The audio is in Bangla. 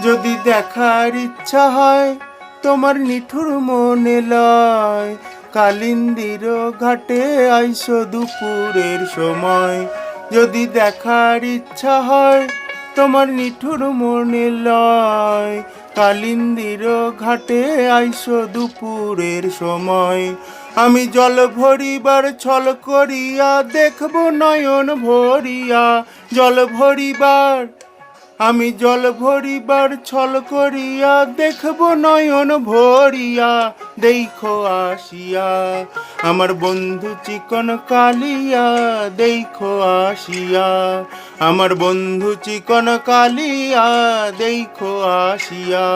যদি দেখার ইচ্ছা হয় তোমার নিঠুর মনে লয়, কালিন্দির ঘাটে আইসো দুপুরের সময়। যদি দেখার ইচ্ছা হয় তোমার নিঠুর মনে লয়, কালিন্দির ঘাটে আইসো দুপুরের সময়। আমি জল ভরিবার ছল করিয়া দেখব নয়ন ভরিয়া, জল ভরিবার আমি জল ভরিবার ছল করিয়া দেখব নয়ন ভরিয়া, দেখো আসিয়া আমার বন্ধু চিকন কালিয়া, দেখো আসিয়া আমার বন্ধু চিকন কালিয়া, দেখো আসিয়া।